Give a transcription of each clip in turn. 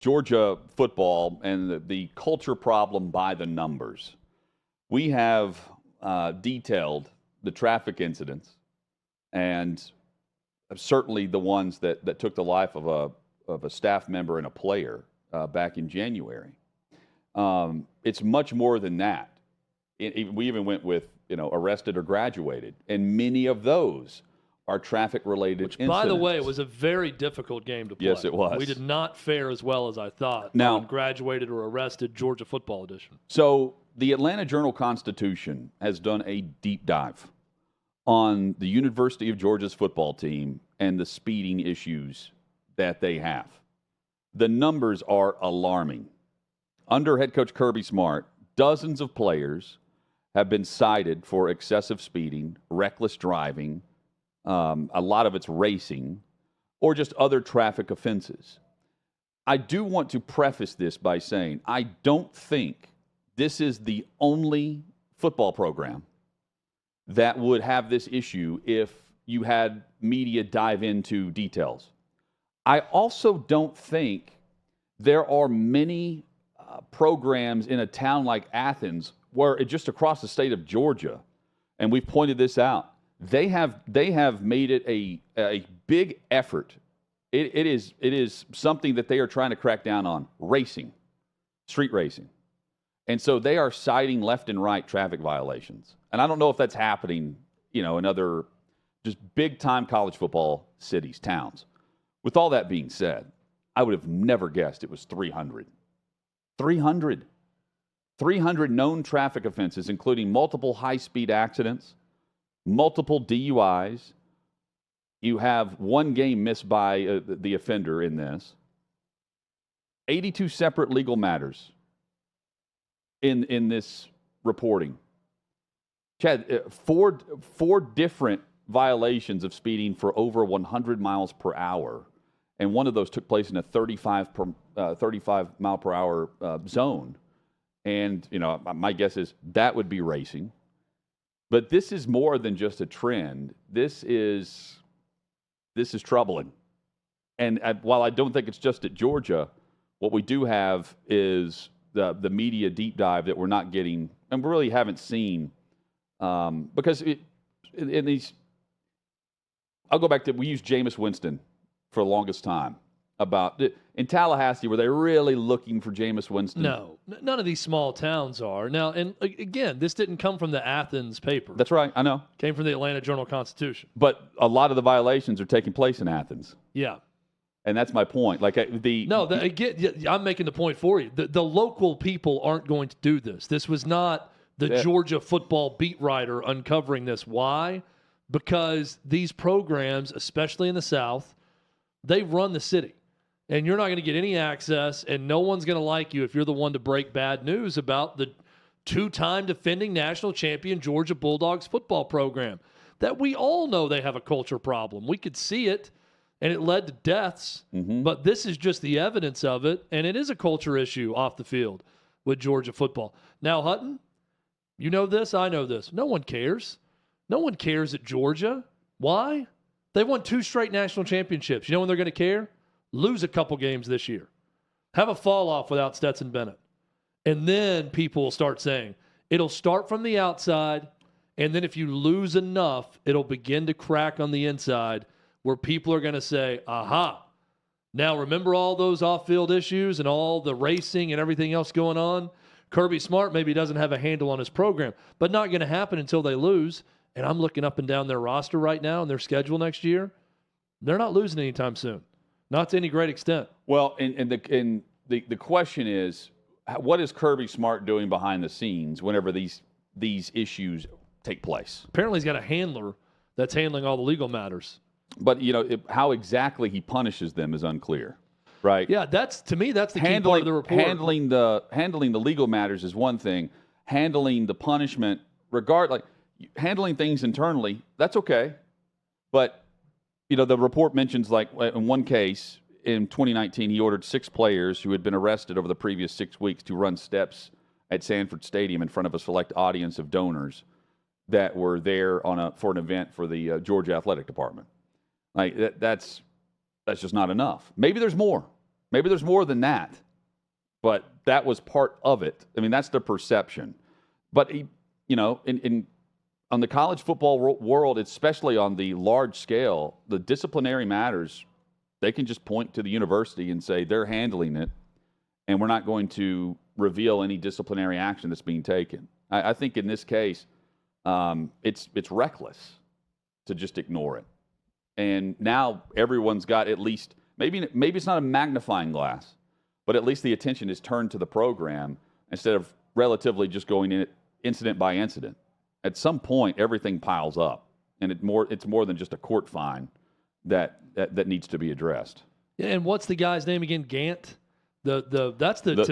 Georgia football and the culture problem by the numbers. We have detailed the traffic incidents and certainly the ones that took the life of a staff member and a player back in January. It's much more than that. We even went with, arrested or graduated, and many of those are traffic-related incidents. By the way, it was a very difficult game to play. Yes, it was. We did not fare as well as I thought now, on graduated or arrested Georgia football edition. So the Atlanta Journal-Constitution has done a deep dive on the University of Georgia's football team and the speeding issues that they have. The numbers are alarming. Under head coach Kirby Smart, dozens of players have been cited for excessive speeding, reckless driving, a lot of it's racing, or just other traffic offenses. I do want to preface this by saying I don't think this is the only football program that would have this issue if you had media dive into details. I also don't think there are many programs in a town like Athens where just across the state of Georgia, and we've pointed this out, they have made it a big effort. It is something that they are trying to crack down on, racing, street racing. And so they are citing left and right traffic violations. And I don't know if that's happening, in other just big-time college football cities, towns. With all that being said, I would have never guessed it was 300. 300 known traffic offenses, including multiple high-speed accidents, multiple DUIs. You have one game missed by the offender in this. 82 separate legal matters in this reporting. Chad, four different violations of speeding for over 100 miles per hour, and one of those took place in a 35 mile per hour zone. And my guess is that would be racing. But this is more than just a trend. This is troubling. And while I don't think it's just at Georgia, what we do have is the media deep dive that we're not getting, and we really haven't seen, because in these, I'll go back to, we used Jameis Winston for the longest time. In Tallahassee, were they really looking for Jameis Winston? No, none of these small towns are. Now, and again, this didn't come from the Athens paper. That's right, I know. Came from the Atlanta Journal-Constitution. But a lot of the violations are taking place in Athens. Yeah. And that's my point. I'm making the point for you. The local people aren't going to do this. This was not the Georgia football beat writer uncovering this. Why? Because these programs, especially in the South, they run the city. And you're not going to get any access, and no one's going to like you if you're the one to break bad news about the two-time defending national champion Georgia Bulldogs football program that we all know they have a culture problem. We could see it, and it led to deaths, but this is just the evidence of it, and it is a culture issue off the field with Georgia football. Now, Hutton, you know this, I know this. No one cares. No one cares at Georgia. Why? They won 2 straight national championships. You know when they're going to care? Lose a couple games this year. Have a fall off without Stetson Bennett. And then people will start saying, it'll start from the outside, and then if you lose enough, it'll begin to crack on the inside where people are going to say, aha, now remember all those off-field issues and all the racing and everything else going on? Kirby Smart maybe doesn't have a handle on his program, but not going to happen until they lose. And I'm looking up and down their roster right now and their schedule next year. They're not losing anytime soon. Not to any great extent. Well, and the question is, what is Kirby Smart doing behind the scenes whenever these issues take place? Apparently he's got a handler that's handling all the legal matters. But, how exactly he punishes them is unclear, right? Yeah, to me, that's the key part of the report. Handling the legal matters is one thing. Handling the punishment, handling things internally, that's okay. But the report mentions, in one case, in 2019, he ordered 6 players who had been arrested over the previous 6 weeks to run steps at Sanford Stadium in front of a select audience of donors that were there for an event for the Georgia Athletic Department. That's just not enough. Maybe there's more. Maybe there's more than that, but that was part of it. I mean, that's the perception. But, on the college football world, especially on the large scale, the disciplinary matters, they can just point to the university and say they're handling it, and we're not going to reveal any disciplinary action that's being taken. I think in this case, it's reckless to just ignore it. And now everyone's got at least, maybe it's not a magnifying glass, but at least the attention is turned to the program instead of relatively just going in it incident by incident. At some point, everything piles up, and it's more than just a court fine that needs to be addressed. Yeah, and what's the guy's name again? Gant. To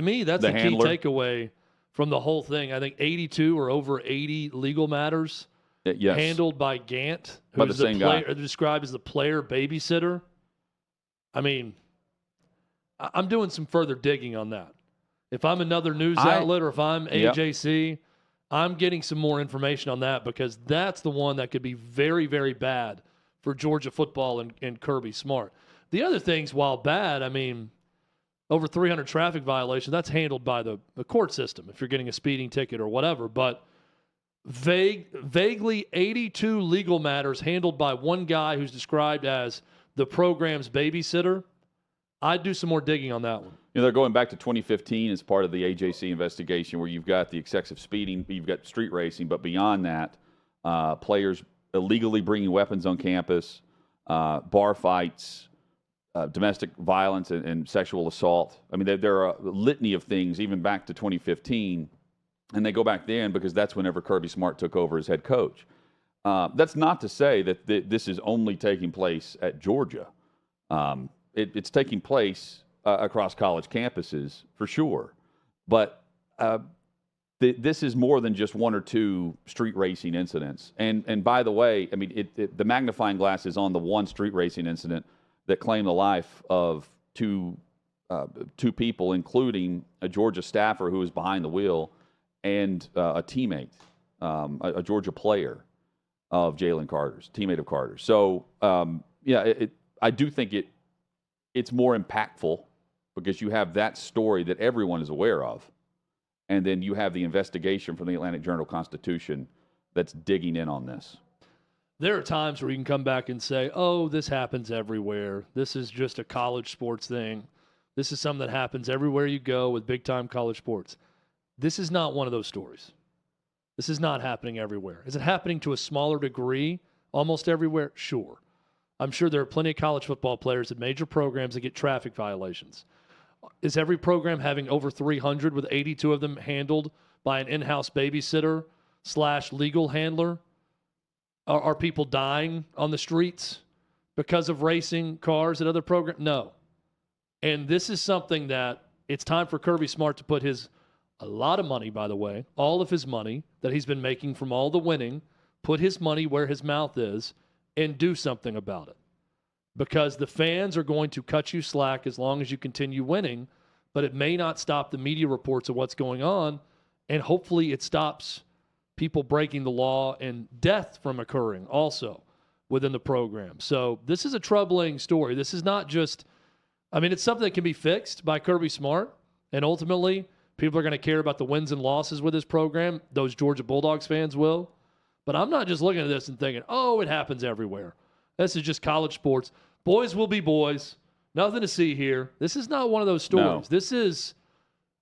me that's the key handler. Takeaway from the whole thing. I think 82 or over 80 legal matters handled by Gant, who's the same guy described as the player babysitter. I mean, I'm doing some further digging on that. If I'm another news outlet or if I'm AJC, I'm getting some more information on that, because that's the one that could be very, very bad for Georgia football and Kirby Smart. The other things, while bad, I mean, over 300 traffic violations, that's handled by the court system if you're getting a speeding ticket or whatever. But vaguely 82 legal matters handled by one guy who's described as the program's babysitter. I'd do some more digging on that one. They're going back to 2015 as part of the AJC investigation, where you've got the excessive speeding, you've got street racing, but beyond that, players illegally bringing weapons on campus, bar fights, domestic violence and sexual assault. I mean, there are a litany of things, even back to 2015, and they go back then because that's whenever Kirby Smart took over as head coach. That's not to say that this is only taking place at Georgia. It's taking place across college campuses for sure, but this is more than just one or two street racing incidents. And by the way, I mean, the magnifying glass is on the one street racing incident that claimed the life of two people, including a Georgia staffer who was behind the wheel and a teammate, a Georgia player of Jalen Carter's, teammate of Carter's. So, I do think it's more impactful because you have that story that everyone is aware of, and then you have the investigation from the Atlantic Journal-Constitution that's digging in on this. There are times where you can come back and say, oh, this happens everywhere. This is just a college sports thing. This is something that happens everywhere you go with big-time college sports. This is not one of those stories. This is not happening everywhere. Is it happening to a smaller degree almost everywhere? Sure. I'm sure there are plenty of college football players at major programs that get traffic violations. Is every program having over 300 with 82 of them handled by an in-house babysitter / legal handler? Are people dying on the streets because of racing cars at other programs? No. And this is something that it's time for Kirby Smart to put a lot of money, by the way, all of his money that he's been making from all the winning, put his money where his mouth is and do something about it. Because the fans are going to cut you slack as long as you continue winning, but it may not stop the media reports of what's going on, and hopefully it stops people breaking the law and death from occurring also within the program. So this is a troubling story. This is not just, I mean, it's something that can be fixed by Kirby Smart, and ultimately people are going to care about the wins and losses with his program. Those Georgia Bulldogs fans will. But I'm not just looking at this and thinking, oh, it happens everywhere. This is just college sports. Boys will be boys. Nothing to see here. This is not one of those stories. No.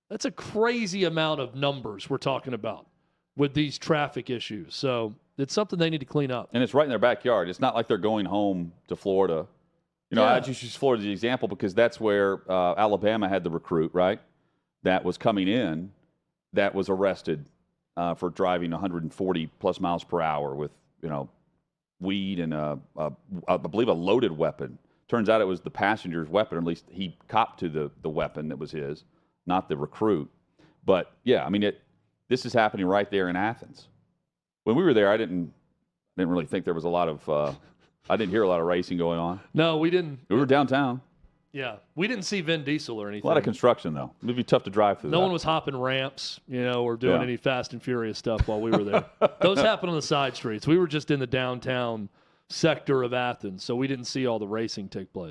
That's a crazy amount of numbers we're talking about with these traffic issues. So it's something they need to clean up. And it's right in their backyard. It's not like they're going home to Florida. I just use Florida as the example because that's where Alabama had the recruit, right, that was coming in that was arrested for driving 140 plus miles per hour with, weed and I believe a loaded weapon. Turns out it was the passenger's weapon, or at least he copped to the weapon that was his, not the recruit. But yeah, I mean, this is happening right there in Athens. When we were there, I didn't really think there was a lot of I didn't hear a lot of racing going on. No, we didn't. We were downtown. Yeah, we didn't see Vin Diesel or anything. A lot of construction, though. It would be tough to drive through. No one was hopping ramps, or doing any Fast and Furious stuff while we were there. Those happened on the side streets. We were just in the downtown sector of Athens, so we didn't see all the racing take place.